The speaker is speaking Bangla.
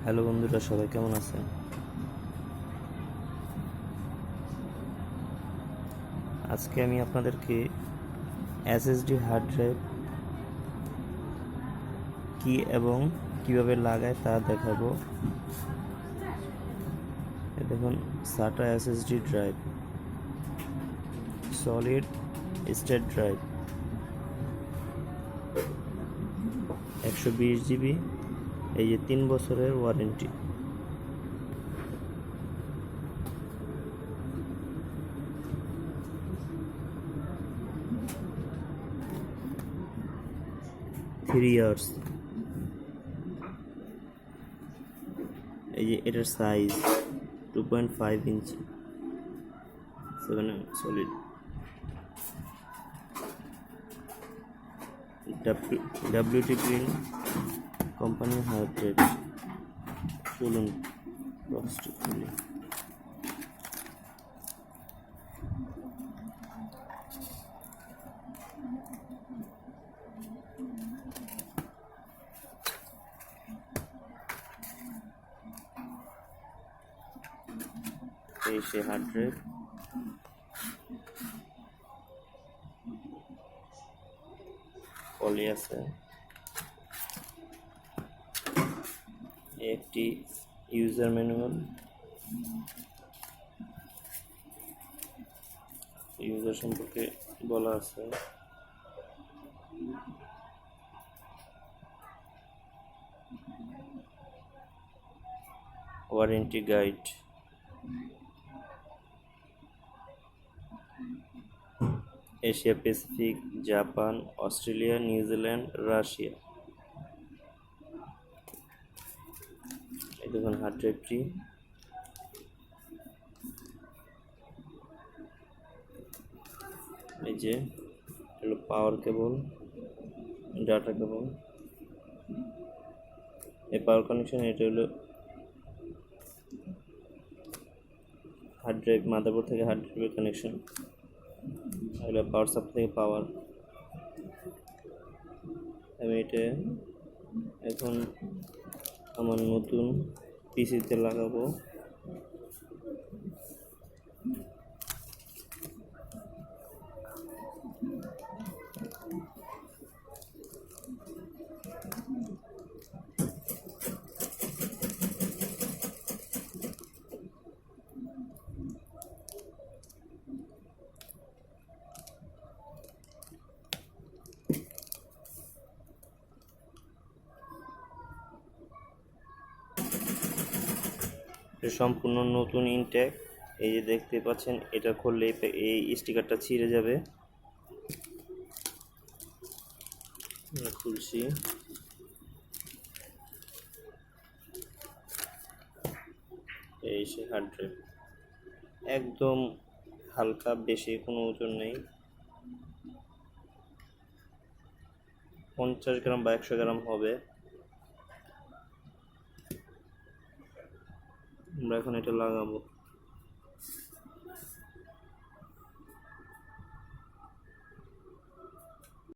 হ্যালো বন্ধুরা, সবাই কেমন আছেন? আজকে আমি আপনাদেরকে SSD হার্ড ড্রাইভ কি এবং কিভাবে লাগায় তা দেখাবো। দেখুন, SATA SSD drive, solid state drive, 120 GB, এই যে 3 বছরের ওয়ারেন্টি। Three years. এই যে এটার সাইজ 2.5 ইঞ্চি, 7mm সলিড। WT প্রিন্ট কোম্পানির হার্ড ড্রাইভ। চলুন বক্সটি খুলি। এই সে হার্ড ড্রাইভ। পলি আছে, একটি ইউজার ম্যানুয়াল, ইউজার সম্পর্কে বলা আছে। Warranty guide, Asia Pacific, Japan, Australia, New Zealand, Russia. এই দেখুন হার্ড ড্রাইভটি। এই যে হলো পাওয়ার কেবল, ডাটা কেবল, এই পাওয়ার কানেকশন। এটা হলো হার্ড ড্রাইভ, মাদারবোর্ড থেকে হার্ড ড্রাইভের কানেকশন। এগুলো পাওয়ার সাপ্লাই থেকে পাওয়ার। আমি এটা এখন আমার নতুন পিসিতে লাগাবো। সম্পূর্ণ নতুন ইনটেক। এই যে দেখতে পাচ্ছেন, এটা খুললে এই স্টিকারটা ছিঁড়ে যাবে। খুলছি। এই সে হার্ড ড্রাইভ, একদম হালকা, বেশি কোনো ওজন নেই। 50 গ্রাম বা 100 গ্রাম হবে। আমরা এখন এটা লাগাবো।